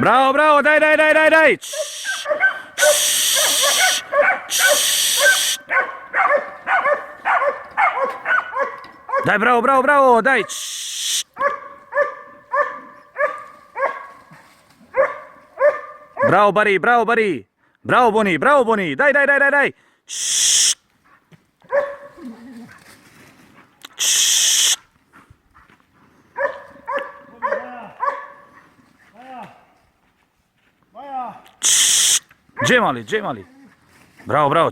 Brawo, brawo, daj, daj, daj, daj, daj. Daj, brawo, brawo, brawo, daj. Brawo, Bari, brawo, Bari. Brawo, Boni, daj, daj, daj, daj, daj. Gdzie mali? Brawo, brawo.